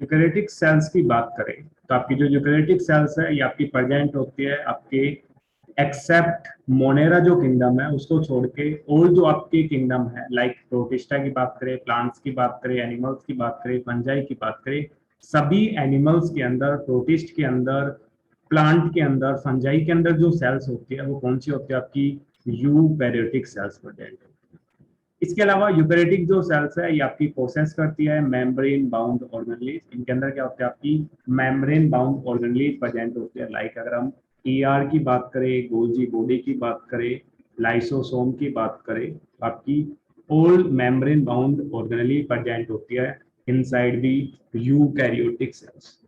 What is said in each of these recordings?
Eukaryotic sales की बात करें तो आपकी जो यूकेरियोटिक सेल्स है ये आपकी प्रेजेंट होती है आपके एक्सेप्ट मोनेरा जो किंगडम है उसको छोड़ के और जो आपके किंगडम है लाइक प्रोटिस्टा की बात करें, प्लांट्स की बात करें, एनिमल्स की बात करें, फंजाई की बात करें, सभी एनिमल्स के अंदर, प्रोटिस्ट के अंदर, प्लांट के अंदर, फंजाई के अंदर जो सेल्स होती है वो कौन सी होती है? आपकी यूकैरियोटिक सेल्स प्रेजेंट होती है। इसके अलावा यूकैरियोटिक जो सेल्स है ये आपकी प्रोसेस करती है मेम्ब्रेन बाउंड ऑर्गेनेलीज। इनके अंदर क्या होता है? आपकी मेम्ब्रेन बाउंड ऑर्गेनेलीज प्रेजेंट होती है। लाइक अगर हम ईआर की बात करें, गोल्जी बॉडी की बात करें, लाइसोसोम की बात करें, तो आपकी old membrane bound organelle present होती है इनसाइड दी यूकैरियोटिक सेल्स।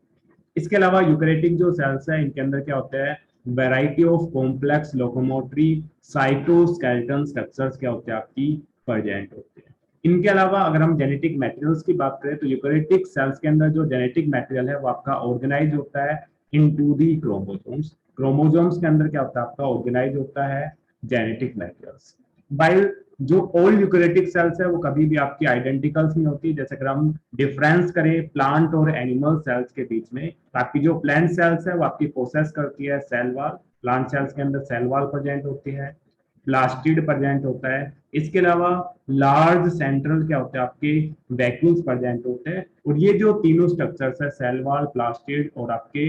इसके अलावा यूकैरियोटिक जो सेल्स है इनके अंदर क्या होता है? Variety of complex locomotory cytoskeleton structures क्या होते हैं? आपकी प्रेजेंट होते हैं। इनके अलावा अगर हम जेनेटिक मटेरियल्स की बात करें तो यूकैरियोटिक सेल्स के अंदर जो जेनेटिक मटेरियल है वो आपका ऑर्गेनाइज होता है इनटू दी क्रोमोसोम्स। क्रोमोसोम्स के अंदर क्या होता है? आपका ऑर्गेनाइज होता है जेनेटिक मटेरियल्स। बाइल जो ओल्ड यूकैरियोटिक सेल्स है वो कभी भी आपकी आइडेंटिकल्स नहीं होती। जैसे अगर हम डिफरेंस करें प्लांट और एनिमल सेल्स के बीच में, तो आपकी जो प्लांट सेल्स है वो आपकी प्रोसेस करती है सेल वॉल। प्लांट सेल्स के अंदर सेल वॉल प्रेजेंट होती है, प्लास्टिड प्रेजेंट होता है। इसके अलावा लार्ज सेंट्रल क्या होते हैं? आपके वैक्यूल्स प्रेजेंट होते हैं। और ये जो तीनों स्ट्रक्चर्स है सेल वॉल, प्लास्टिड और आपके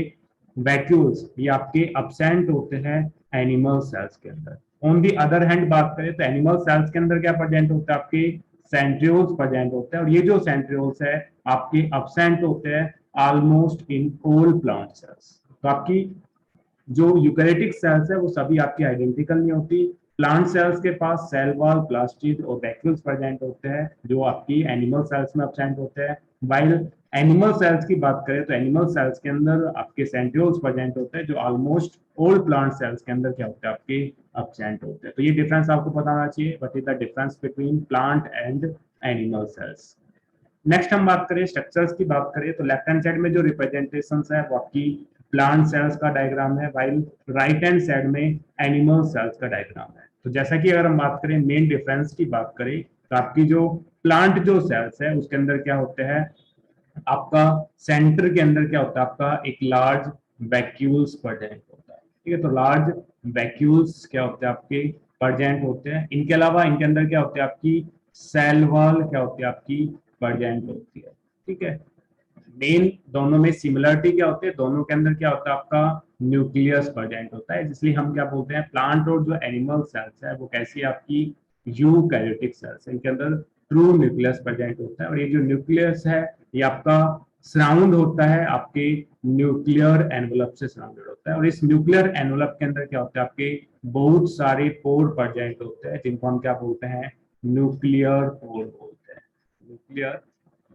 वैक्यूल्स, ये आपके अब्सेंट होते हैं एनिमल सेल्स के अंदर। ऑन दी अदर हैंड बात करें तो एनिमल सेल्स के अंदर क्या प्रेजेंट होता है? आपके सेंट्रियोल्स प्रेजेंट होते हैं। और ये जो सेंट्रियोल्स है आपके अब्सेंट होते हैं almost in all plant cells. तो आपकी जो यूकैरियोटिक सेल्स है वो सभी आपकी आइडेंटिकल नहीं होती। प्लांट सेल्स के पास सेल वॉल, प्लास्टिड और वैक्यूल्स प्रेजेंट होते हैं जो आपकी एनिमल सेल्स में एब्सेंट होते हैं। वाइल एनिमल सेल्स की बात करें तो एनिमल सेल्स के अंदर आपके सेंट्रियोल्स प्रेजेंट होते हैं जो ऑलमोस्ट ऑल प्लांट सेल्स के अंदर क्या होते हैं? आपके एब्सेंट होते हैं। तो ये डिफरेंस आपको पता होना चाहिए, what is the difference between plant and animal cells. Next हम बात करें स्ट्रक्चर्स की बात करें तो लेफ्ट हैंड साइड में जो रिप्रेजेंटेशन है वो आपकी प्लांट सेल्स का डायग्राम है, वाइल राइट हैंड साइड में एनिमल सेल्स का डायग्राम है। तो जैसा कि अगर हम बात करें मेन डिफरेंस की बात करें तो आपकी जो प्लांट जो सेल्स है उसके अंदर क्या होते हैं? आपका सेंटर के अंदर क्या होता है? आपका एक लार्ज वैक्यूल्स प्रेजेंट होता है। ठीक है, तो लार्ज वैक्यूल्स क्या होते हैं? आपके प्रेजेंट होते हैं। इनके अलावा इनके अंदर क्या होते हैं? आपकी सेल वॉल क्या होती है? आपकी प्रेजेंट होती है। ठीक है, मेन दोनों में सिमिलरिटी क्या होती है? दोनों के अंदर क्या होता है? आपका न्यूक्लियस प्रेजेंट होता है। इसलिए हम क्या बोलते हैं प्लांट और जो एनिमल सेल्स है वो कैसी है? आपकी यूकैरियोटिक सेल्स है। इनके अंदर ट्रू न्यूक्लियस प्रेजेंट होता है। और ये जो न्यूक्लियस है ये आपका सराउंड होता है आपके न्यूक्लियर एनवलप से सराउंडेड होता है। और इस न्यूक्लियर एनवलप के अंदर क्या होता है? आपके बहुत सारे पोर प्रेजेंट होते हैं जिनको हम क्या बोलते हैं? न्यूक्लियर पोर बोलते हैं। न्यूक्लियर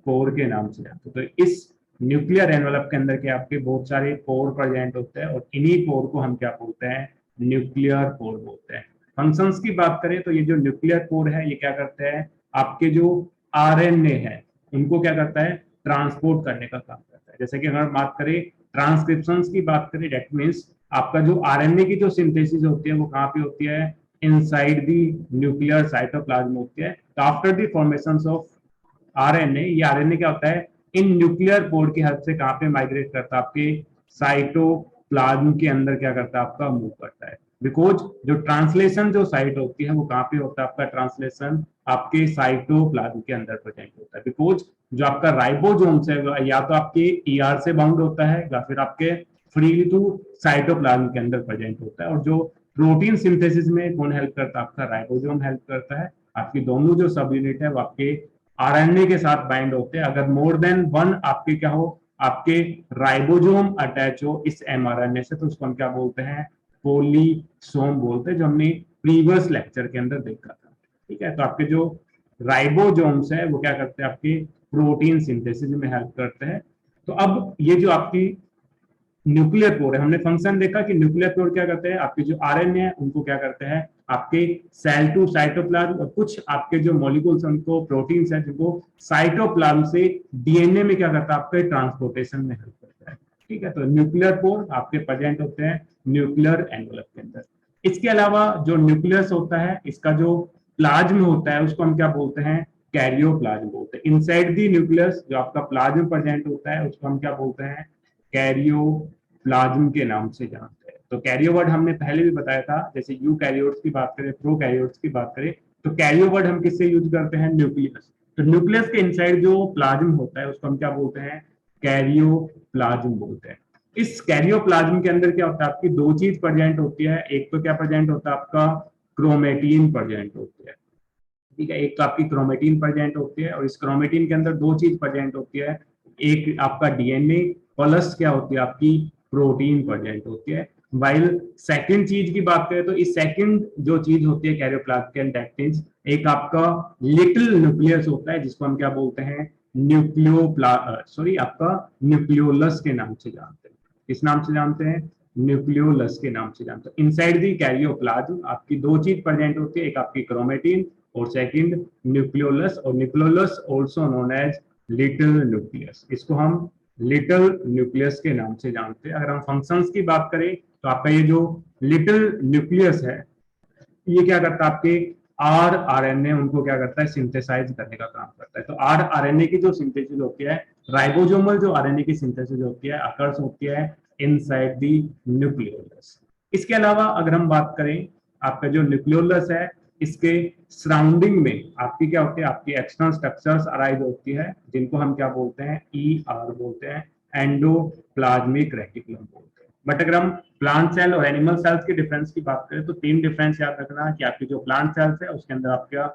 पोर के नाम से जानते हैं। तो इस न्यूक्लियर एनवलप के अंदर के आपके बहुत सारे पोर प्रेजेंट होते हैं और इन्हीं पोर को हम क्या बोलते हैं? न्यूक्लियर पोर बोलते हैं। फंक्शंस की बात करें तो ये जो न्यूक्लियर पोर है ये क्या करते हैं? आपके जो आरएनए है उनको क्या करता है? ट्रांसपोर्ट करने का काम करता है। जैसे कि अगर बात करें ट्रांसक्रिप्शन की बात करें, डेट मीन्स आपका जो आरएनए की जो सिंथेसिस होती है वो कहाँ पे होती है? इनसाइड दी न्यूक्लियर साइटोप्लाज्म होती है। After the formation of RNA, ये आरएनए क्या होता है? इन न्यूक्लियर पोर की हेल्प से कहां पे माइग्रेट करता है? आपके साइटोप्लाज्म के अंदर क्या करता है? आपका मूव करता है। बिकॉज जो ट्रांसलेशन जो साइट होती है वो कहां पे होता है? आपका ट्रांसलेशन आपके साइटोप्लाज्म के अंदर प्रेजेंट होता है। बिकॉज जो आपका राइबोसोम्स है या तो आपके ईआर से बाउंड होता है या फिर आपके फ्रीली टू साइटोप्लाज्म के अंदर प्रेजेंट होता है। और जो प्रोटीन सिंथेसिस में कौन हेल्प करता है? आपका राइबोसोम हेल्प करता है। आपकी दोनों जो सब यूनिट है वो आपके आरएनए के साथ बाइंड होते हैं। अगर मोर देन वन आपके क्या हो? आपके राइबोसोम अटैच हो इस एमआरएनए से तो उसको हम क्या बोलते हैं? पोलीसोम बोलते हैं, जो हमने प्रीवियस लेक्चर के अंदर देखा था। ठीक है, तो आपके जो राइबोसोम्स है वो क्या करते हैं? आपके प्रोटीन सिंथेसिस में हेल्प करते हैं। तो अब ये जो आपकी न्यूक्लियर पोर है, हमने फंक्शन देखा कि न्यूक्लियर पोर क्या करते हैं? आपके जो आरएनए है उनको क्या करते हैं? आपके सेल टू साइटोप्लाज्म और कुछ आपके जो मॉलिक्यूल्स उनको प्रोटीन्स है जिनको साइटोप्लाज्म से डीएनए में क्या करता है? आपके ट्रांसपोर्टेशन में हेल्प करता है। ठीक है, तो न्यूक्लियर पोर आपके प्रेजेंट होते हैं न्यूक्लियर एनवलप के अंदर। इसके अलावा जो न्यूक्लियस होता है इसका जो प्लाज्म होता है उसको हम क्या बोलते हैं? कैरियोप्लाज्म बोलते हैं। इनसाइड दी न्यूक्लियस जो आपका प्लाज्म प्रेजेंट होता है उसको हम क्या बोलते हैं, कैरियोप्लाज्म के नाम से जानते हैं। तो कैरियो वर्ड हमने पहले भी बताया था, जैसे यू कैरियोट्स की बात करें, प्रो कैरियोट्स की बात करें, तो कैरियो वर्ड हम किससे यूज करते हैं, न्यूक्लियस। तो न्यूक्लियस के इनसाइड जो प्लाज्म होता है उसको हम क्या बोलते हैं, कैरियोप्लाज्म बोलते हैं। इस कैरियोप्लाज्म के अंदर क्या होता है, आपकी दो चीज प्रेजेंट होती है। एक तो क्या प्रेजेंट होता है, आपका क्रोमेटीन प्रेजेंट होती है, ठीक है। एक तो आपकी क्रोमेटीन प्रेजेंट होती है और इस क्रोमेटीन के अंदर दो चीज प्रेजेंट होती है, एक आपका डीएनए प्लस क्या होती है, आपकी प्रोटीन प्रेजेंट होती है। वाइल सेकंड चीज की बात करें तो इस सेकंड जो चीज होती है कैरियोप्लाज्म, एक आपका लिटिल न्यूक्लियस होता है जिसको हम क्या बोलते हैं, आपका न्यूक्लियोलस के नाम से जानते हैं। किस नाम से जानते हैं, न्यूक्लियोलस के नाम से जानते हैं। इनसाइड दी कैरियोप्लाज्म आपकी दो चीज प्रेजेंट होती है, एक आपकी क्रोमेटिन और सेकंड न्यूक्लियोलस, और nucleolus also known as little nucleus. इसको हम लिटिल न्यूक्लियस के नाम से जानते हैं। अगर हम फंक्शंस की बात करें तो आपका ये जो लिटिल न्यूक्लियस है ये क्या करता है, आपके आरएनए उनको क्या करता है, सिंथेसाइज करने का काम करता है। तो आरएनए की जो सिंथेसिस होती है, राइबोसोमल जो आरएनए की सिंथेसिस होती है, अकर्स होती है इनसाइड द न्यूक्लियोलस। इसके अलावा अगर हम बात करें, आपका जो न्यूक्लियोलस है इसके सराउंडिंग में आपकी क्या होती है, आपकी एक्सटर्नल स्ट्रक्चर्स अराइज होती है जिनको हम क्या बोलते हैं, बोलते हैं, एंडोप्लाज्मिक रेटिकुलम बोलते हैं। बट अगर हम प्लांट सेल और एनिमल सेल्स के डिफरेंस की बात करें तो तीन डिफरेंस याद रखना कि आपकी जो प्लांट सेल्स है उसके अंदर आपका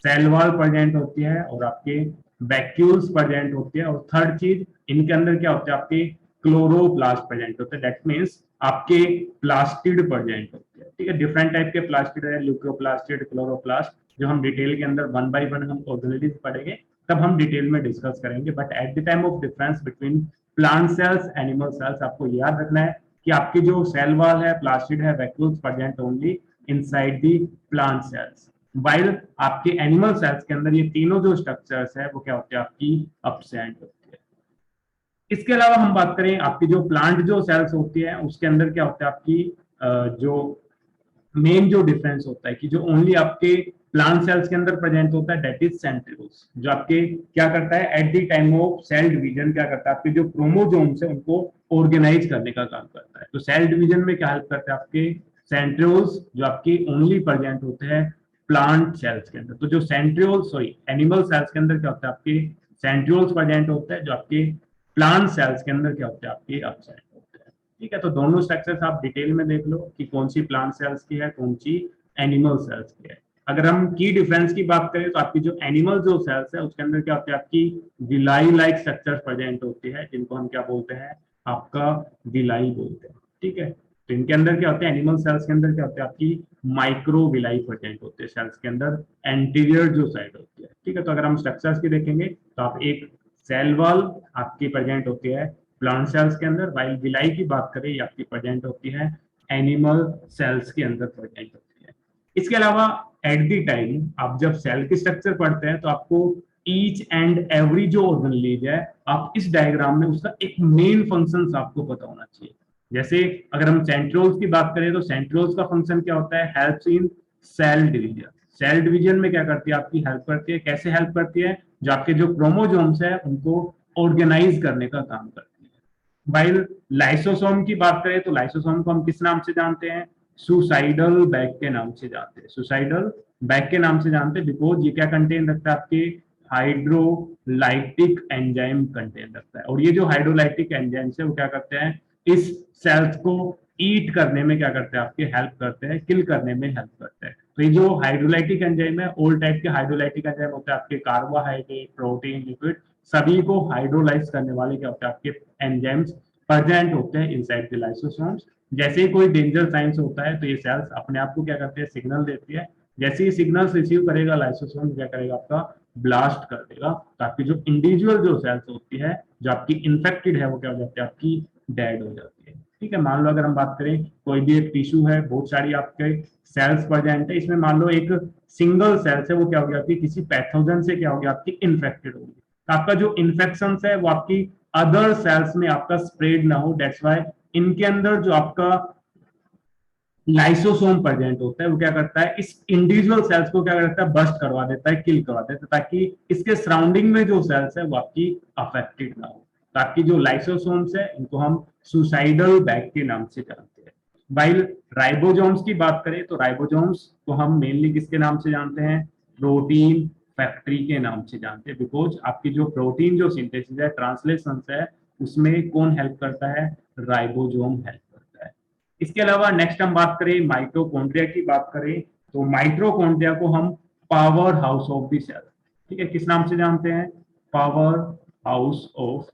सेल वॉल प्रेजेंट होती है और आपके वैक्यूल्स प्रेजेंट होती है, और थर्ड चीज इनके अंदर क्या होता है, आपके क्लोरोप्लास्ट प्रेजेंट होते हैं। दैट मीन्स आपके प्लास्टिड प्रेजेंट होते हैं, ठीक है। डिफरेंट टाइप के प्लास्टिड है, ल्यूकोप्लास्टिड, क्लोरोप्लास्ट, जो हम डिटेल के अंदर वन बाय वन हम ऑर्गेनिटीज पढ़ेंगे तब हम डिटेल में डिस्कस करेंगे। But at the time of difference between plant cells animal cells आपको याद रखना है कि आपकी जो सेल वॉल है, प्लास्टिड है, vacuoles present only inside the plant cells, while आपके एनिमल सेल्स के अंदर ये तीनों जो स्ट्रक्चर्स है वो क्या होते हैं, आपकी अपसेंट होती है। इसके अलावा हम बात करें आपकी जो प्लांट जो सेल्स होती है उसके अंदर क्या होता है, आपकी जो मेन जो डिफरेंस होता है कि जो ओनली आपके प्लांट सेल्स के अंदर प्रेजेंट होता है, दैट इज सेंट्रियोल्स, जो आपके क्या करता है at the time of cell division, क्या करता है, आपके जो क्रोमोसोम्स है उनको ऑर्गेनाइज करने का काम करता है। तो सेल डिवीजन में क्या हेल्प करते हैं, आपके सेंट्रियोल्स जो आपकी ओनली प्रेजेंट होते हैं प्लांट सेल्स के अंदर। तो जो सेंट्रियोल्स, सॉरी एनिमल सेल्स के अंदर क्या होता है, आपके सेंट्रियोल्स प्रेजेंट होते हैं, जो आपके प्लांट सेल्स के अंदर क्या होते हैं, आपके अपसेंट होते हैं, ठीक है। तो दोनों स्ट्रक्चर्स आप डिटेल में देख लो कि कौन सी प्लांट सेल्स की है, कौन सी एनिमल सेल्स की है। अगर हम की डिफरेंस की बात करें तो आपकी जो एनिमल जो सेल्स है उसके अंदर क्या होती है, आपकी विलाई लाइक स्ट्रक्चर प्रेजेंट होती है जिनको हम क्या बोलते हैं, आपका विलाई बोलते हैं, ठीक है। तो इनके अंदर क्या होते हैं, एनिमल सेल्स के अंदर क्या होते हैं, आपकी माइक्रो विलाई प्रेजेंट होते हैं सेल्स के अंदर, एंटीरियर जो साइड होती है, ठीक है। तो अगर हम स्ट्रक्चर्स की देखेंगे तो आप एक सेल वॉल आपकी प्रेजेंट होती है प्लांट सेल्स के अंदर, वाइल विलाई की बात करें ये आपकी प्रेजेंट होती है एनिमल सेल्स के अंदर प्रेजेंट होती है। इसके अलावा एट द टाइम आप जब सेल की स्ट्रक्चर पढ़ते हैं तो आपको ईच एंड एवरी जो ऑर्गेनेल है आप इस डायग्राम में उसका एक मेन फंक्शन आपको पता होना चाहिए। जैसे अगर हम सेंट्रोल्स की बात करें तो सेंट्रोल्स का फंक्शन क्या होता है, helps in cell division. Cell division में क्या करती है, आपकी हेल्प करती है। कैसे हेल्प करती है, जो आपके जो क्रोमोसोम्स है उनको ऑर्गेनाइज करने का काम करती है। वाइल लाइसोसोम की बात करें तो लाइसोसोम को हम किस नाम से जानते हैं, सुसाइडल बैग के नाम से जानते हैं। सुसाइडल बैग के नाम से जानते हैं बिकॉज ये क्या कंटेन रखता है, आपके हाइड्रोलाइटिक एंजाइम कंटेन रखता है। और ये जो हाइड्रोलाइटिक एंजाइम है वो क्या करते हैं, इस सेल्स को ईट करने में क्या करते हैं, आपके हेल्प करते हैं, किल करने में हेल्प करते हैं। तो ये जो हाइड्रोलाइटिक एंजाइम है, ओल टाइप के हाइड्रोलाइटिक एंजाइम होते हैं, आपके कार्बोहाइड्रेट, प्रोटीन, लिपिड सभी को हाइड्रोलाइज करने वाले क्या होते हैं, आपके एंजाइम्स प्रेजेंट होते हैं इनसाइड द लाइसोसोम्स। जैसे ही कोई डेंजर साइंस होता है तो ये सेल्स अपने आप को क्या करते हैं, सिग्नल देती है। जैसे ही सिग्नल रिसीव करेगा लाइसोसोम क्या करेगा, आपका ब्लास्ट कर देगा, ताकि जो इंडिविजुअल जो सेल्स होती है जो आपकी इन्फेक्टेड है वो क्या हो जाती है, आपकी डेड हो जाती है, ठीक है। मान लो अगर हम बात करें कोई भी एक टिश्यू है, बहुत सारी आपके सेल्स प्रेजेंट है, इसमें मान लो एक सिंगल सेल्स है वो क्या हो गया, आपकी किसी पैथोजन से क्या हो गया, आपकी इन्फेक्टेड होगी। तो आपका जो इन्फेक्शन है वो आपकी अदर सेल्स में आपका स्प्रेड ना हो, दैट्स वाई इनके अंदर जो आपका लाइसोसोम प्रेजेंट होता है, वो क्या करता है, इस इंडिविजुअल सेल्स को क्या करता है, बस्ट करवा देता है, किल करवा देता है, ताकि इसके सराउंडिंग में जो सेल्स है वो आपकी अफेक्टेड ना हो। तो आपकी जो लाइसोसोम्स है इनको हम सुसाइडल बैग के नाम से जानते हैं। वाइल राइबोसोम्स की बात करें तो राइबोसोम्स को हम मेनली किसके नाम से जानते हैं, प्रोटीन फैक्ट्री के नाम से जानते हैं, बिकॉज आपकी जो प्रोटीन जो सिंथेसिस है, ट्रांसलेशन है, उसमें कौन हेल्प करता है, राइबोसोम हेल्प करता है। इसके अलावा नेक्स्ट हम बात करें माइटोकॉन्ड्रिया की बात करें तो माइटोकॉन्ड्रिया को हम power house of the cell, ठीक है, किस नाम से जानते हैं, power house of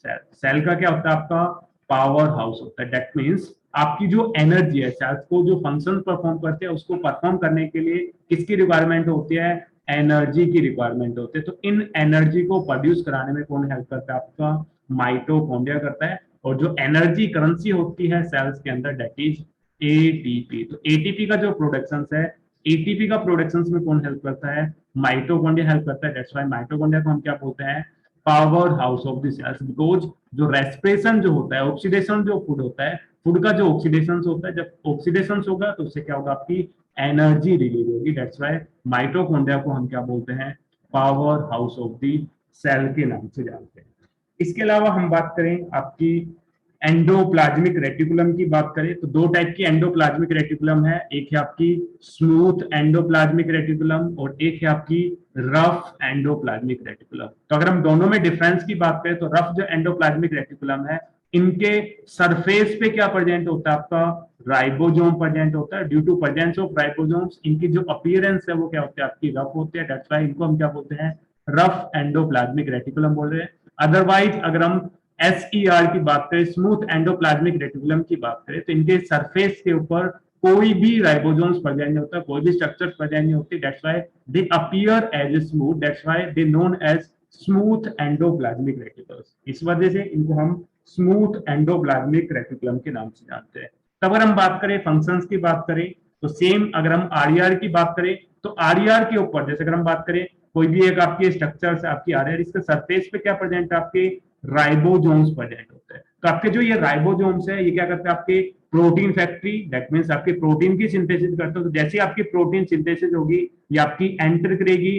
cell. Cell का क्या होता है, आपका पावर हाउस होता है। दैट मीन्स आपकी जो एनर्जी है, सेल्स को जो फंक्शन परफॉर्म करते हैं उसको परफॉर्म करने के लिए किसकी रिक्वायरमेंट होती है, एनर्जी की रिक्वायरमेंट होती है। तो इन एनर्जी को प्रोड्यूस कराने में कौन हेल्प करता है, आपका माइटोकॉन्ड्रिया करता है। और जो एनर्जी करेंसी होती है सेल्स के अंदर, दैट इज एटीपी। तो एटीपी का जो प्रोडक्शन है, एटीपी का प्रोडक्शन में कौन हेल्प करता है, माइटोकॉन्ड्रिया हेल्प करता है। दैट्स व्हाई माइटोकॉन्ड्रिया को हम क्या बोलते हैं, power house of the cells. Because जो रेस्पिरेशन जो होता है, ऑक्सीडेशन जो फूड होता है, फूड का जो ऑक्सीडेशन होता है, जब ऑक्सीडेशन होगा तो उससे क्या होगा, आपकी एनर्जी रिलीज होगी। दैट्स व्हाई माइटोकॉन्ड्रिया को हम क्या बोलते हैं, power house of the cell के नाम से जानते हैं। इसके अलावा हम बात करें आपकी एंडोप्लाज्मिक रेटिकुलम की बात करें तो दो टाइप की एंडोप्लाज्मिक रेटिकुलम है, एक है आपकी स्मूथ एंडोप्लाज्मिक रेटिकुलम और एक है आपकी रफ एंडोप्लाज्मिक रेटिकुलम। तो अगर हम दोनों में डिफरेंस की बात करें तो रफ जो एंडोप्लाज्मिक रेटिकुलम है, इनके सरफेस पे क्या प्रेजेंट होता है, आपका राइबोसोम प्रेजेंट होता है। Due to presence of ribosomes इनकी जो अपीयरेंस है वो क्या होती है, आपकी रफ होती है। दैट्स व्हाई इनको हम क्या बोलते हैं, रफ एंडोप्लाज्मिक रेटिकुलम बोल रहे हैं। अदरवाइज अगर हम SER की बात करें, स्मूथ एंडोप्लाज्मिक रेटिकुलम की बात करें, तो इनके सरफेस के ऊपर कोई भी राइबोसोम्स प्रेजेंट नहीं होता, कोई भी स्ट्रक्चर प्रेजेंट नहीं होती। That's why they appear as smooth, that's why they known as smooth endoplasmic reticulus. इस वजह से इनको हम स्मूथ एंडोप्लाज्मिक रेटिकुलम के नाम से जानते हैं। तब अगर हम बात करें फंक्शंस की बात करें तो सेम, अगर हम RER की बात करें तो RER के ऊपर जैसे अगर हम बात करें कोई भी एक आपकी स्ट्रक्चर से आपकी RER, इसके सरफेस पे क्या प्रेजेंट है, आपके राइबोसोम्स प्रेजेंट होते हैं। तो आपके जो ये राइबोसोम्स है ये क्या करते हैं, आपके प्रोटीन फैक्ट्री, दैट मींस आपके प्रोटीन की सिंथेसिस करते हो। तो जैसे आपकी प्रोटीन सिंथेसिस होगी ये आपकी एंटर करेगी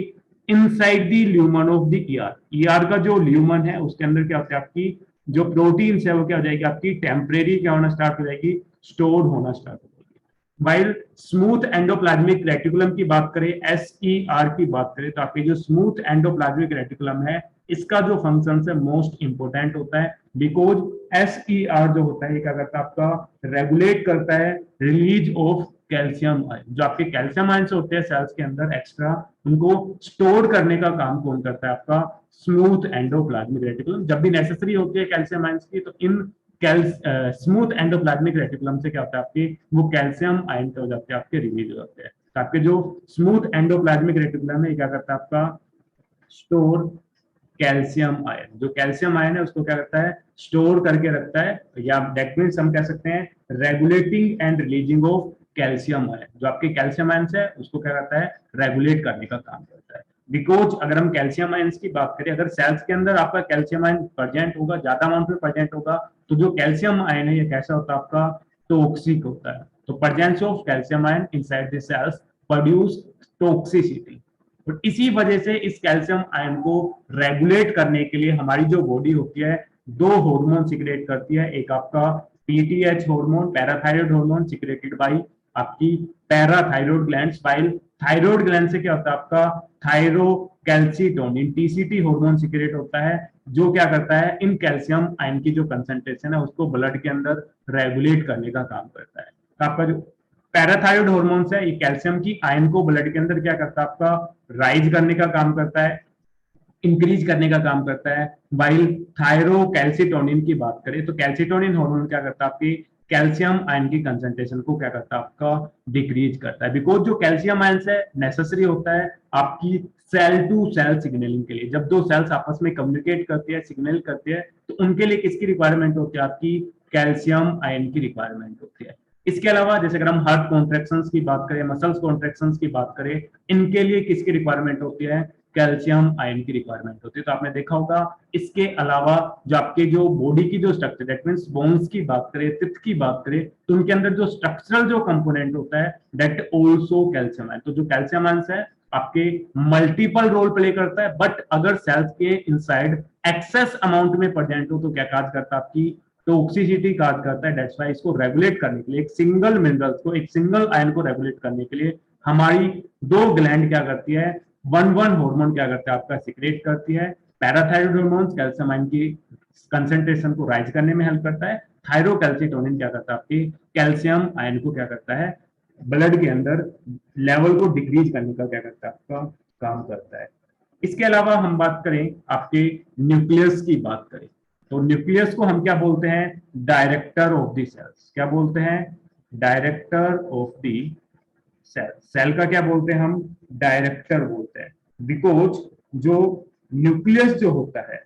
inside the lumen of the ER. ER का जो ल्यूमन है उसके अंदर क्या होता है, आपकी जो प्रोटीन है वो क्या हो जाएगी, आपकी टेम्परेरी क्या होना स्टार्ट हो जाएगी, स्टोर होना स्टार्ट हो जाएगी। वाइल स्मूथ एंडोप्लाज्मिक रेटिकुलम की बात करें, SER की बात करें, तो आपकी जो स्मूथ एंडोप्लाज्मिक रेटिकुलम है इसका जो फंक्शन है मोस्ट इंपोर्टेंट होता है। बिकॉज SER जो होता है ये क्या करता है, आपका रेगुलेट करता है रिलीज ऑफ कैल्शियम आयन। जो आपके कैल्शियम आयन होते हैं सेल्स के अंदर एक्स्ट्रा, उनको स्टोर करने का काम कौन करता है, आपका स्मूथ एंडोप्लाज्मिक रेटिकुलम। जब भी नेसेसरी होती है कैल्शियम आयन की तो इन स्मूथ एंडोप्लाज्मिक रेटिकुलम से क्या होता है, आपके वो कैल्शियम आयन हो जाते हैं, आपके रिलीज हो जाते हैं। तो आपके जो स्मूथ एंडोप्लाज्मिक रेटिकुलम है ये क्या करता है, आपका स्टोर कैल्शियम आयन। जो कैल्शियम आयन है उसको क्या करता है, स्टोर करके रखता है, या दैट मींस हम कह सकते हैं regulating and releasing of calcium ion. जो आपके कैल्शियम आयन है उसको क्या करता है, रेगुलेट करने का काम करता है। बिकॉज अगर हम कैल्शियम आयन की बात करें, अगर सेल्स के अंदर आपका कैल्शियम आयन प्रेजेंट होगा, ज्यादा अमाउंट में प्रेजेंट होगा, तो जो कैल्शियम आयन है ये कैसा होता है, आपका टॉक्सिक होता है। तो presence of calcium ion inside the sales produce toxicity. और इसी वजह से इस कैल्शियम आयन को रेगुलेट करने के लिए हमारी जो बॉडी होती है दो हार्मोन सिक्रेट करती है। एक आपका PTH hormone, parathyroid hormone, secreted by आपकी parathyroid glands. While thyroid gland से क्या होता है, आपका थायरोकैल्सिटोनिन, TCT हार्मोन सिक्रेट होता है, जो क्या करता है, इन कैल्शियम आयन की जो कंसंट्रेशन है उसको ब्लड के अंदर रेगुलेट करने का काम करता है। तो आपका जो पैराथायरॉयड हार्मोन्स है ये कैल्शियम की आयन को ब्लड के अंदर क्या करता है, आपका राइज करने का काम करता है, इंक्रीज करने का काम करता है। वाइल थायरोकैल्सिटोनिन की बात करें तो कैल्सिटोनिन हार्मोन क्या करता है, आपकी कैल्शियम आयन की कंसंट्रेशन को क्या करता है, आपका डिक्रीज करता है। बिकॉज जो कैल्शियम आयन है नेसेसरी होता है आपकी सेल टू सेल सिग्नलिंग के लिए। जब दो सेल्स आपस में कम्युनिकेट करती है, सिग्नल करती है, तो उनके लिए किसकी रिक्वायरमेंट होती है, आपकी कैल्शियम आयन की रिक्वायरमेंट होती है। इसके अलावा जैसे अगर हम हार्ट कॉन्ट्रेक्शंस की बात करें, मसल्स कॉन्ट्रेक्शंस की बात करें, इनके लिए किसकी रिक्वायरमेंट होती है, कैल्शियम आयन की रिक्वायरमेंट होती है। तो आपने देखा होगा इसके अलावा जो आपके जो बॉडी की जो स्ट्रक्चर, दैट मींस बोन्स की बात करें, टिथ की बात करें, तो उनके अंदर जो स्ट्रक्चरल जो कंपोनेंट होता है दैट आल्सो कैल्शियम आयन। तो जो कैल्शियम आयन है आपके मल्टीपल रोल प्ले करता है, बट अगर सेल्स के इनसाइड एक्सेस अमाउंट में प्रेजेंट हो तो क्या काज करता है, आपकी टॉक्सिसिटी काज करता है। दैट्स व्हाई इसको रेगुलेट करने के लिए, एक सिंगल मिनरल्स को, एक सिंगल आयन को रेगुलेट करने के लिए हमारी दो ग्लैंड क्या करती है, वन वन हार्मोन क्या करता है आपका सिक्रेट करती है। पैराथायरॉइड हार्मोन कैल्शियम आयन की कंसेंट्रेशन को राइज करने में हेल्प करता है। थायरोकैल्सिटोनिन क्या करता है, आपकी कैल्शियम आयन को क्या करता है, ब्लड के अंदर लेवल को डिक्रीज करने का क्या करता है, आपका काम करता है। इसके अलावा हम बात करें आपके न्यूक्लियस की बात करें, तो न्यूक्लियस को हम क्या बोलते हैं, डायरेक्टर ऑफ द सेल्स। क्या बोलते हैं, director of the cell. Cell का क्या बोलते हैं हम, डायरेक्टर बोलते हैं। बिकॉज जो न्यूक्लियस जो होता है,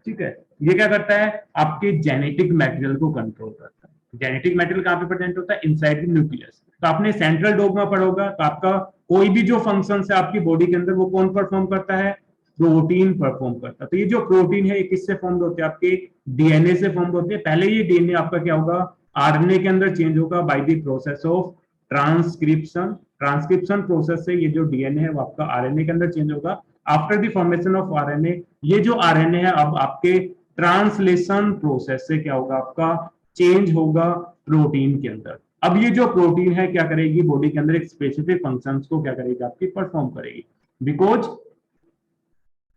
ठीक है, ये क्या करता है, आपके जेनेटिक मटेरियल को कंट्रोल करता है। जेनेटिक मटेरियल कहां पे प्रेजेंट होता है, इनसाइड द न्यूक्लियस। तो आपने सेंट्रल डोग्मा पढ़ा होगा, तो आपका कोई भी जो फंक्शन है आपकी बॉडी के अंदर वो कौन परफॉर्म करता है, प्रोटीन परफॉर्म करता है। तो ये जो प्रोटीन है ये किससे फॉर्म होते हैं, आपके डीएनए से फॉर्म होते हैं। पहले ये डीएनए आपका क्या होगा, आरएनए के अंदर चेंज होगा by the process of transcription. Transcription process से ये जो डीएनए है वो आपका आरएनए के अंदर चेंज होगा। After the formation of RNA, ये जो आरएनए है अब आपके ट्रांसलेशन प्रोसेस से क्या होगा, आपका चेंज होगा प्रोटीन के अंदर। अब ये जो प्रोटीन है क्या करेगी, बॉडी के अंदर एक स्पेसिफिक फंक्शंस को क्या करेगी, आपकी परफॉर्म करेगी। बिकॉज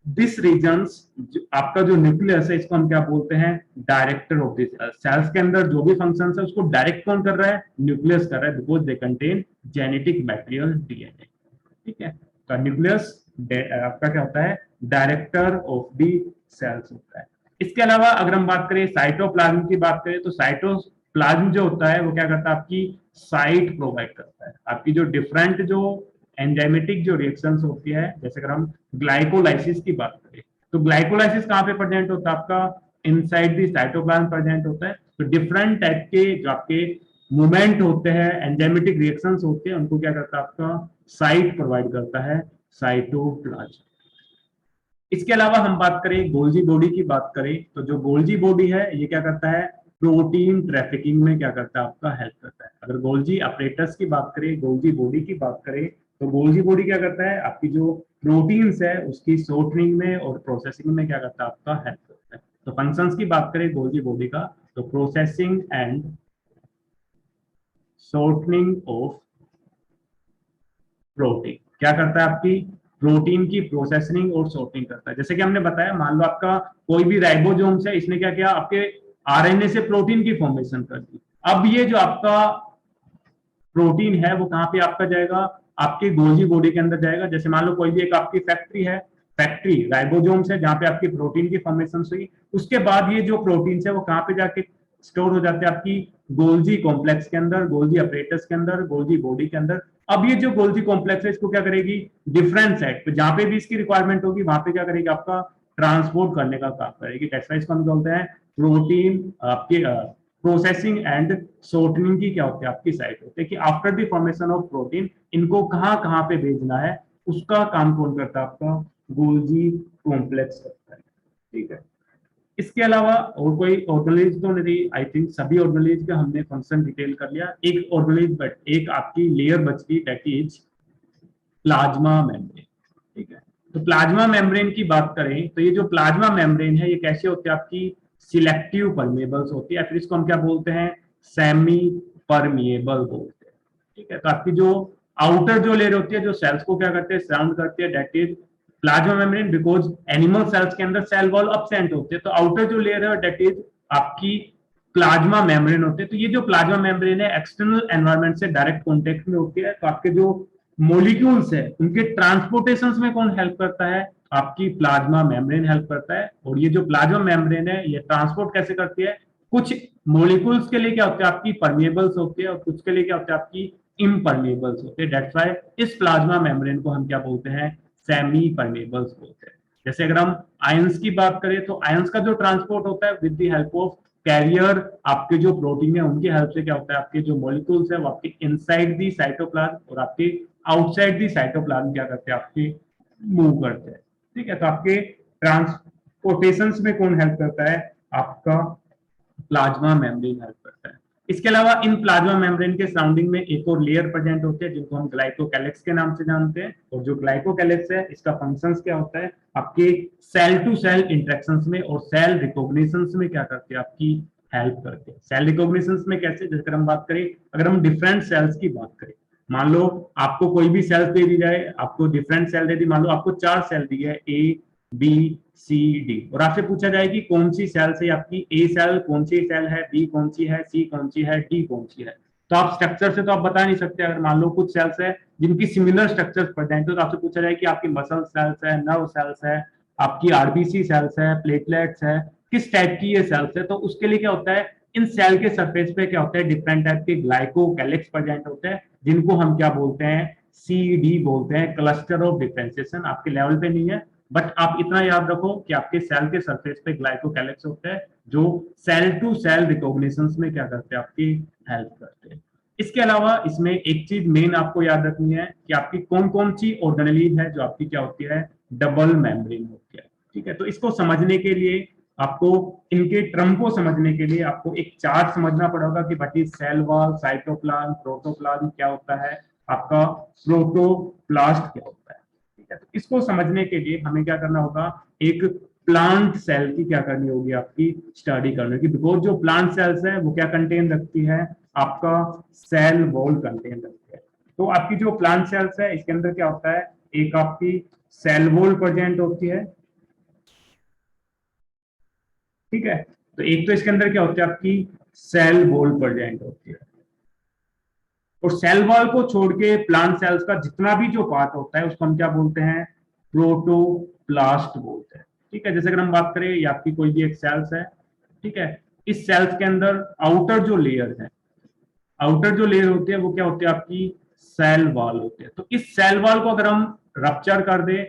दिस रीजन्स, आपका जो न्यूक्लियस है इसको हम क्या बोलते हैं, डायरेक्टर ऑफ दिस सेल्स के अंदर जो भी फंक्शंस है उसको डायरेक्ट कौन कर रहा है, न्यूक्लियस कर रहा है, because they contain genetic material DNA. ठीक है, तो न्यूक्लियस आपका क्या होता है, डायरेक्टर ऑफ द सेल्स होता है। इसके अलावा अगर हम बात करें साइटोप्लाज्म की बात करें, तो साइटोप्लाज्म जो होता है वो क्या करता है, आपकी साइट प्रोवाइड करता है। आपकी जो डिफरेंट जो एंजाइमेटिक जो रिएक्शंस होती है, जैसे अगर हम ग्लाइकोलाइसिस की बात करें, तो ग्लाइकोलाइसिस कहां पे प्रेजेंट होता है, आपका इनसाइड द साइटोप्लाज्म प्रेजेंट होता है। तो डिफरेंट टाइप के जो आपके मूवमेंट होते हैं, एंजाइमेटिक रिएक्शंस होते हैं, उनको क्या करता है, आपका साइट प्रोवाइड करता है, साइटोप्लाज्म। इसके अलावा हम बात करें गोल्जी बॉडी की बात करें, तो जो गोल्जी बॉडी है ये क्या करता है, प्रोटीन ट्रैफिकिंग में क्या करता है, आपका हेल्प करता है। अगर गोल्जी अपरेटस की बात करें, गोल्जी बॉडी की बात करें, तो गोल्जी बॉडी क्या करता है, आपकी जो प्रोटीन्स है उसकी शॉर्टनिंग में और प्रोसेसिंग में क्या करता है, आपका हेल्प करता है। तो फंक्शंस की बात करें गोल्जी बॉडी का, तो processing and shortening of protein क्या करता है, आपकी प्रोटीन की प्रोसेसिंग और शॉर्टिंग करता है। जैसे कि हमने बताया, मान लो आपका कोई भी राइबोसोम्स है, इसने क्या किया, आपके आरएनए से प्रोटीन की फॉर्मेशन कर दी। अब ये जो आपका प्रोटीन है वो कहां पे आपका जाएगा, आपके गोल्जी बॉडी के अंदर जाएगा। जैसे मान लो कोई भी एक आपकी फैक्ट्री है, फैक्ट्री राइबोसोम्स है जहां पे आपकी प्रोटीन की फॉर्मेशन हुई। उसके बाद ये जो प्रोटीन है वो कहां पे जाके स्टोर हो जाते हैं, आपकी गोल्जी कॉम्प्लेक्स के अंदर, गोल्जी अपरेटस के अंदर, गोल्जी बॉडी के अंदर। अब ये जो गोल्जी कॉम्प्लेक्स है इसको क्या करेगी, डिफरेंट साइड पे जहां पे भी इसकी रिक्वायरमेंट होगी वहां पे क्या करेगी, आपका ट्रांसपोर्ट करने का काम करेगी। दैट्स व्हाई इसको हम बोलते हैं प्रोटीन आपके प्रोसेसिंग एंड शॉर्टनिंग की क्या होती है, आपकी साइट होती है कि after the formation of protein इनको कहां कहां पे भेजना है, उसका काम कौन करता है, आपका गोल्जी कॉम्प्लेक्स करता है। ठीक है, इसके अलावा और कोई ऑर्गेनाइज तो नहीं, आई थिंक सभी ऑर्गेनाइज का हमने फंक्शन डिटेल कर लिया। एक ऑर्गेनाइज बट एक आपकी लेयर बच गई, दैट इज प्लाज्मा मेम्ब्रेन। ठीक है, तो प्लाज्मा मेम्ब्रेन की बात करें तो ये जो प्लाज्मा मेम्ब्रेन है ये कैसे होती है, आपकी सिलेक्टिव परमेबल्स होती है, फिर इसको हम क्या बोलते हैं, सेमी परमिएबल बोलते हैं। ठीक है, तो आपकी जो आउटर जो लेयर होती है जो सेल्स को क्या करते हैं, सराउंड करती है, that is plasma membrane. Because animal cells के अंदर सेल वॉल एब्सेंट होते हैं, तो आउटर जो लेयर है दैट इज आपकी प्लाज्मा मेम्ब्रेन होते हैं। तो ये जो प्लाज्मा मेम्ब्रेन है एक्सटर्नल एनवायरनमेंट से डायरेक्ट कॉन्टेक्ट में होती है, तो आपके जो मोलिक्यूल्स है उनके ट्रांसपोर्टेशन में कौन हेल्प करता है, आपकी प्लाज्मा मेम्ब्रेन हेल्प करता है। और ये जो प्लाज्मा मेम्ब्रेन है ये ट्रांसपोर्ट कैसे करती है, कुछ मोलिक्यूल्स के लिए क्या होते हैं, आपकी परमिएबल्स होते हैं, और कुछ के लिए क्या होते हैं, आपकी इम्परमिएबल्स होते हैं। दैट्स व्हाई इस प्लाज्मा मेम्ब्रेन को हम क्या बोलते हैं, सेमी परमिएबल्स बोलते हैं। जैसे अगर हम आयंस की बात करें तो आयंस का जो ट्रांसपोर्ट होता है with the help of carrier, आपके जो प्रोटीन है उनकी हेल्प से क्या होता है, आपके जो मॉलिक्यूल्स है वो आपके इनसाइड दी साइटोप्लाज्म और आपके आउटसाइड दी साइटोप्लाज्म क्या करते हैं, आपके मूव करते हैं। ठीक है, तो आपके ट्रांसपोर्टेशन में कौन हेल्प करता है? आपका प्लाज्मा मेम्ब्रेन हेल्प करता है। इसके अलावा इन प्लाज्मा मेम्ब्रेन के सराउंडिंग में एक और लेयर प्रेजेंट होते हैं जिनको हम ग्लाइकोकैलिक्स के नाम से जानते हैं। और जो ग्लाइकोकैलिक्स है इसका फंक्शंस क्या होता है? आपके सेल टू सेल इंटरेक्शंस में और सेल रिकॉग्निशंस में क्या करते हैं? आपकी हेल्प करते हैं। सेल रिकॉग्निशंस में कैसे? जैसे हम बात करें, अगर हम डिफरेंट सेल्स की बात करें, मान लो आपको कोई भी सेल्स दे दी जाए, आपको डिफरेंट सेल दे दी, मान लो आपको 4 सेल दी है, ए बी सी डी, और आपसे पूछा जाए कि कौन सी सेल से आपकी ए सेल कौन सी सेल है, बी कौन सी है, सी कौन सी है, डी कौन सी है, तो आप स्ट्रक्चर से तो आप बता नहीं सकते। अगर मान लो कुछ सेल्स है जिनकी सिमिलर स्ट्रक्चर प्रेजेंट हो, तो आपसे पूछा जाए कि आपकी मसल सेल्स है, नर्व सेल्स है, आपकी आरबीसी सेल्स है, प्लेटलेट्स है, किस टाइप की ये सेल्स है, तो उसके लिए क्या होता है, इन सेल के सरफेस पे क्या होता है, डिफरेंट टाइप के ग्लाइकोकैलिक्स प्रेजेंट होते हैं, जिनको हम क्या बोलते हैं, सी डी बोलते हैं, क्लस्टर ऑफ डिफरेंशिएशन। आपके लेवल पे नहीं है, बट आप इतना याद रखो कि आपके सेल के सरफेस पे ग्लाइकोकैलिक्स होते हैं जो सेल टू सेल रिकॉग्निशन में क्या करते हैं, आपकी हेल्प करते हैं। इसके अलावा इसमें एक चीज मेन आपको याद रखनी है कि आपकी कौन कौन सी ऑर्गेनेली है जो आपकी क्या होती है, डबल मेम्ब्रेन होती है। ठीक है, तो इसको समझने के लिए आपको, इनके टर्म को समझने के लिए आपको एक चार्ट समझना पड़ेगा कि बाकी सेल वॉल, साइटोप्लाज्म, प्रोटोप्लाज्म क्या होता है, आपका प्रोटोप्लास्ट क्या होता है। ठीक है, तो इसको समझने के लिए हमें क्या करना होगा, एक प्लांट सेल की क्या करनी होगी, आपकी स्टडी करनी होगी। बिकॉज जो प्लांट सेल्स है वो क्या कंटेन रखती है, आपका सेल वॉल कंटेन रखती है। तो आपकी जो प्लांट सेल्स है इसके अंदर क्या होता है, एक आपकी सेल वॉल प्रेजेंट होती है। ठीक है, तो एक तो इसके अंदर क्या होती है, आपकी सेल वॉल प्रेजेंट होती है। और सेल वॉल को छोड़ के प्लांट सेल्स का जितना भी जो पार्ट होता है उसको हम क्या बोलते हैं, प्रोटोप्लास्ट बोलते हैं। ठीक है, जैसे अगर हम बात करें ये आपकी कोई भी एक सेल्स है, ठीक है, इस सेल्स के अंदर आउटर जो लेयर है, आउटर जो लेयर होती है वो क्या होती है, आपकी सेल वॉल होती है। तो इस सेल वॉल को अगर हम रप्चर कर दे,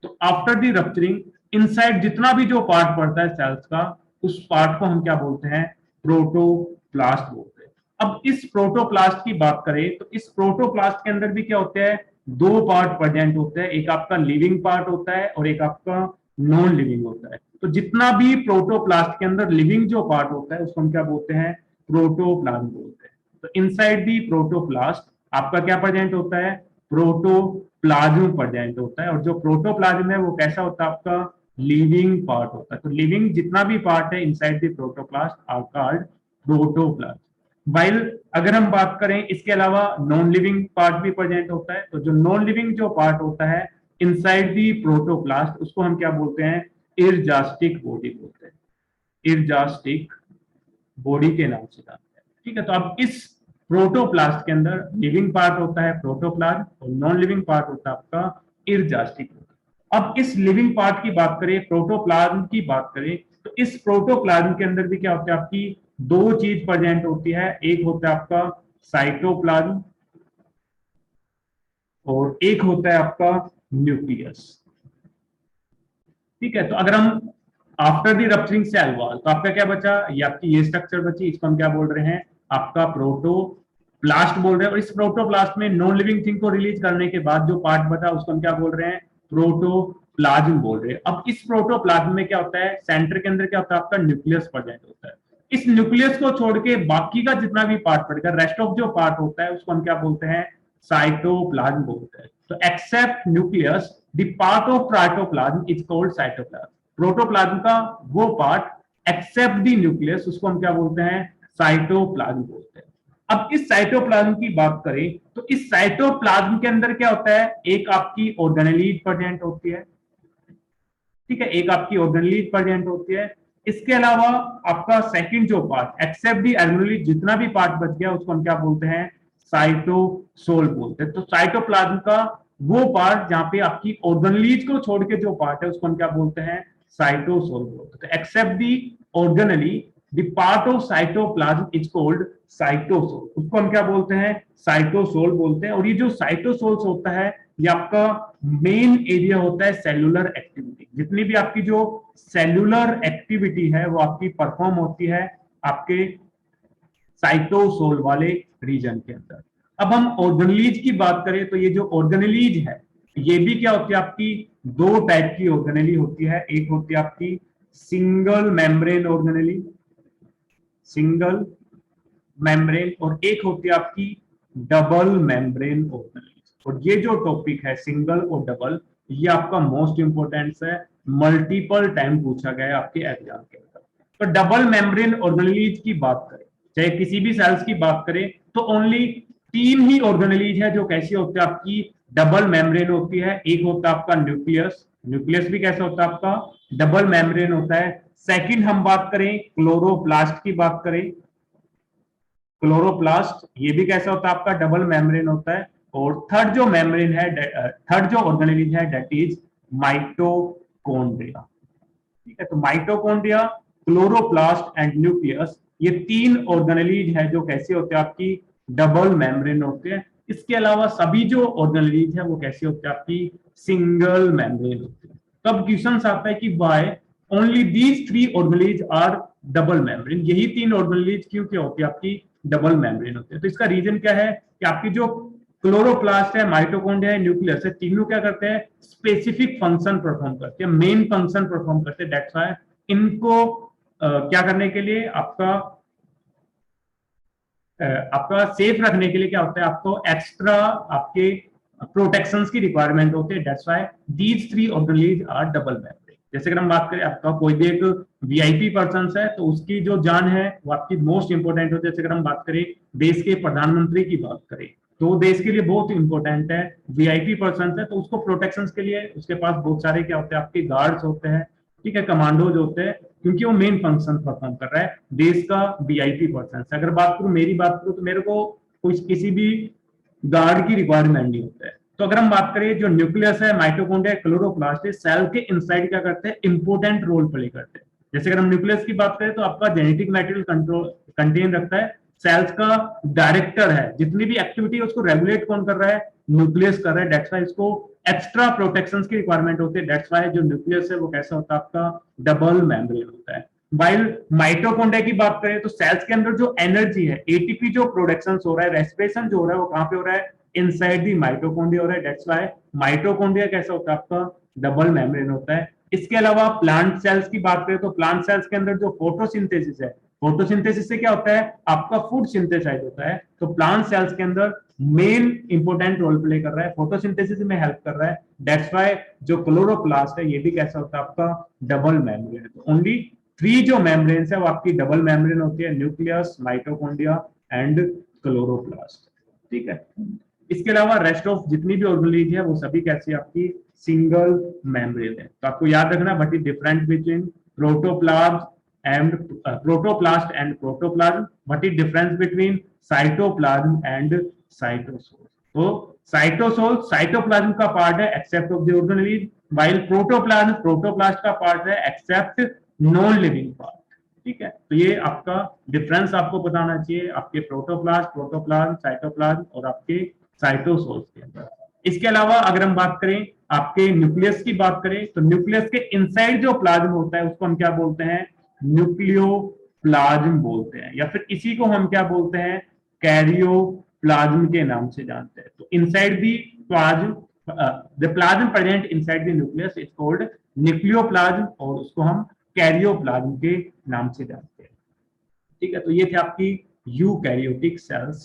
तो आफ्टर दी रप्चरिंग इनसाइड जितना भी जो पार्ट पड़ता है सेल्स का, उस पार्ट को हम क्या बोलते हैं, प्रोटोप्लास्ट बोलते हैं। अब इस प्रोटोप्लास्ट की बात करें तो इस प्रोटोप्लास्ट के अंदर भी क्या होते हैं, दो पार्ट प्रेजेंट होते हैं, एक आपका लिविंग पार्ट होता है और एक आपका नॉन लिविंग होता है। तो जितना भी प्रोटोप्लास्ट के अंदर लिविंग जो पार्ट होता है उसको हम क्या बोलते हैं, प्रोटोप्लाज्म बोलते हैं। तो इनसाइड दी प्रोटोप्लास्ट आपका क्या प्रेजेंट होता है, प्रोटोप्लाज्म प्रेजेंट होता है। और जो प्रोटोप्लाज्म है वो कैसा होता है, आपका लिविंग पार्ट होता है। तो लिविंग जितना भी पार्ट है inside the protoplast are called protoplast. While अगर हम बात करें इसके अलावा नॉन लिविंग पार्ट भी प्रेजेंट होता है, तो जो नॉन लिविंग जो पार्ट होता है इनसाइड दी प्रोटोप्लास्ट उसको हम क्या बोलते हैं, इरजास्टिक बॉडी बोलते हैं, इरजास्टिक बॉडी के नाम से जानते हैं। ठीक है, तो अब इस प्रोटोप्लास्ट के अंदर लिविंग पार्ट होता है प्रोटोप्लाज्म और नॉन लिविंग पार्ट होता है आपका इरजास्टिक बॉडी। अब इस लिविंग पार्ट की बात करें, प्रोटोप्लाज्म की बात करें, तो इस प्रोटोप्लाज्म के अंदर भी क्या होता है, आपकी दो चीज प्रेजेंट होती है, एक होता है आपका साइटोप्लाज्म और एक होता है आपका न्यूक्लियस। ठीक है, तो अगर हम after the rupturing cell wall, तो आपका क्या बचा, ये आपकी ये स्ट्रक्चर बची, इसको हम क्या बोल रहे हैं, आपका प्रोटोप्लास्ट बोल रहे हैं। और इस प्रोटोप्लास्ट में नॉन लिविंग थिंग को रिलीज करने के बाद जो पार्ट बचा उसको हम क्या बोल रहे हैं, प्रोटोप्लाज्म बोल रहे हैं। अब इस प्रोटोप्लाज्म में क्या होता है, सेंटर के अंदर क्या होता है, आपका न्यूक्लियस प्रेजेंट होता है। इस न्यूक्लियस को छोड़ के बाकी का जितना भी पार्ट पड़ेगा, रेस्ट ऑफ जो पार्ट होता है उसको हम क्या बोलते हैं, साइटोप्लाज्म बोलते हैं। तो except nucleus the part of protoplasm is called cytoplasm. Protoplasm का वो पार्ट एक्सेप्ट द न्यूक्लियस उसको हम क्या बोलते हैं, साइटोप्लाज्म बोलते हैं। अब इस साइटोप्लाज्म की बात करें तो इस साइटोप्लाज्म के अंदर क्या होता है, एक आपकी ऑर्गेनेलीज प्रेजेंट होती है। ठीक है, एक आपकी ऑर्गेनेलीज प्रेजेंट होती है। इसके अलावा आपका सेकंड जो पार्ट एक्सेप्ट दी ऑर्गेनेलीज जितना भी पार्ट बच गया उसको हम क्या बोलते हैं, साइटोसोल बोलते हैं। तो साइटोप्लाज्म का वो पार्ट जहां पे आपकी ऑर्गेनेलीज को छोड़ के जो पार्ट है उसको हम क्या बोलते हैं, साइटोसोल बोलते हैं। Except the organelle the part of cytoplasm is called cytosol, उसको हम क्या बोलते हैं, साइटोसोल बोलते हैं। और ये जो साइटोसोल्स होता है ये आपका मेन एरिया होता है सेल्यूलर एक्टिविटी। जितनी भी आपकी जो सेल्यूलर एक्टिविटी है वो आपकी परफॉर्म होती है आपके साइटोसोल वाले रीजन के अंदर। अब हम ऑर्गेनेलीज की बात करें तो ये जो ऑर्गेनेलीज है ये भी क्या होती है आपकी, दो टाइप की ऑर्गेनेली होती है, एक होती है आपकी single membrane organelle, single membrane, और एक होती है आपकी डबल मेम्ब्रेन ऑर्गेनेली। और ये जो टॉपिक है सिंगल और डबल, ये आपका मोस्ट इंपोर्टेंट है, मल्टीपल टाइम पूछा गया है आपके एग्जाम के अंदर। तो डबल मेम्ब्रेन ऑर्गेनेलीज की बात करें, चाहे किसी भी सेल्स की बात करें, तो ओनली तीन ही ऑर्गेनेलीज है जो कैसी होती है आपकी डबल मेम्ब्रेन होती है। एक होता है आपका न्यूक्लियस, न्यूक्लियस भी कैसा होता है आपका डबल मेम्ब्रेन होता है। सेकंड हम बात करें क्लोरोप्लास्ट की बात करें, क्लोरोप्लास्ट ये भी कैसा होता है आपका डबल मेम्ब्रेन होता है। और थर्ड जो मेम्ब्रेन है, थर्ड जो ऑर्गेनेलिज है, दैट इज माइटोकॉन्ड्रिया। ठीक है, तो माइटोकॉन्ड्रिया, क्लोरोप्लास्ट एंड न्यूक्लियस, ये तीन ऑर्गेनेलिज है जो कैसे होते हैं आपकी डबल मेम्ब्रेन होते हैं। इसके अलावा सभी जो ऑर्गेनेलिज है वो कैसे होते हैं आपकी सिंगल मेम्ब्रेन होते हैं। तब क्वेश्चन आता है कि why only these three organelles are double membrane, यही तीन ऑर्गेनेलिज क्यों क्या होती है आपकी डबल मेम्ब्रेन होते हैं। तो इसका रीजन क्या है कि आपकी जो क्लोरोप्लास्ट है, माइटोकॉन्ड्रिया है, न्यूक्लियस है, तीनों क्या करते हैं स्पेसिफिक फंक्शन परफॉर्म करते हैं, मेन फंक्शन परफॉर्म करते हैं। दैट्स व्हाई इनको क्या करने के लिए आपका सेफ रखने के लिए क्या होता है, आपको एक्स्ट्रा आपके प्रोटेक्शंस की रिक्वायरमेंट होती है। That's why these three organelles are double membrane. जैसे अगर हम बात करें आपका कोई भी एक वीआईपी पर्सन है तो उसकी जो जान है वो आपकी मोस्ट इंपोर्टेंट होती है। जैसे अगर हम बात करें देश के प्रधानमंत्री की बात करें तो देश के लिए बहुत इंपॉर्टेंट है, वीआईपी पर्सन है तो उसको प्रोटेक्शन के लिए उसके पास बहुत सारे क्या होते हैं आपके गार्ड्स होते हैं, ठीक है, कमांडोज होते हैं, क्योंकि वो मेन फंक्शन परफॉर्म कर रहा है देश का वीआईपी पर्सन। अगर बात करूं मेरी बात करूं तो मेरे को कुछ किसी भी गार्ड की रिक्वायरमेंट नहीं होता है। तो अगर हम बात करें जो न्यूक्लियस है, माइटोकॉन्ड्रिया, क्लोरोप्लास्ट, सेल के इनसाइड क्या करते हैं इंपोर्टेंट रोल प्ले करते हैं। जैसे अगर हम न्यूक्लियस की बात करें तो आपका जेनेटिक मटेरियल कंट्रोल कंटेन रखता है, सेल्स का डायरेक्टर है, जितनी भी एक्टिविटी है उसको रेगुलेट कौन कर रहा है, न्यूक्लियस कर रहा है। दैट्स व्हाई इसको एक्स्ट्रा प्रोटेक्शन की रिक्वायरमेंट होती है। दैट्स व्हाई जो न्यूक्लियस है वो कैसा होता है आपका डबल मेम्ब्रेन होता है। वाइल माइटोकॉन्ड्रिया की बात करें तो सेल्स के अंदर जो एनर्जी है, एटीपी जो प्रोडक्शन हो रहा है, रेस्पिरेशन जो हो रहा है, वो कहां पे हो रहा है, इनसाइड दी माइटोकॉन्ड्रिया हो रहा है। दैट्स व्हाई माइटोकॉन्ड्रिया कैसा होता है आपका डबल मेम्ब्रेन होता है। इसके अलावा प्लांट सेल्स की बात करें तो प्लांट सेल्स के अंदर जो फोटोसिंथेसिस है, फोटोसिंथेसिस से क्या होता है आपका फूड सिंथेसाइज होता है। तो प्लांट सेल्स के अंदर मेन इंपोर्टेंट रोल प्ले कर रहा है, फोटोसिंथेसिस में हेल्प कर रहा है। दैट्स व्हाई जो क्लोरोप्लास्ट है ये भी कैसा होता है आपका डबल मेम्ब्रेन है। तो ओनली थ्री जो मेम्ब्रेन है वो आपकी डबल मेम्ब्रेन होती है, न्यूक्लियस, माइटोकॉन्ड्रिया एंड क्लोरोप्लास्ट। ठीक है, इसके अलावा रेस्ट ऑफ जितनी भी ऑर्गेनेलिज है वो सभी कैसी आपकी सिंगल मेम्ब्रेन है। तो आपको याद रखना what is difference between protoplasm and protoplast and protoplasm, what is difference between cytoplasm and cytosol। तो cytosol cytoplasm का पार्ट है except of the organelles, while protoplasm protoplast का पार्ट है एक्सेप्ट नॉन लिविंग पार्ट। ठीक है, तो ये आपका डिफरेंस आपको बताना चाहिए आपके प्रोटोप्लास्ट, प्रोटोप्लाज्म, साइटोप्लाज्म और आपके साइटोसोल्स के अंदर। इसके अलावा अगर हम बात करें आपके न्यूक्लियस की बात करें तो न्यूक्लियस के इनसाइड जो प्लाज्म होता है उसको हम क्या बोलते हैं, न्यूक्लियोप्लाज्म बोलते हैं, या फिर इसी को हम क्या बोलते हैं कैरियोप्लाज्म के नाम से जानते हैं। तो inside the plasm, the plasm present inside the nucleus is called nucleoplasm और उसको हम कैरियोप्लाज्म के नाम से जानते हैं। ठीक है, तो ये थे आपकी यूकैरियोटिक सेल्स।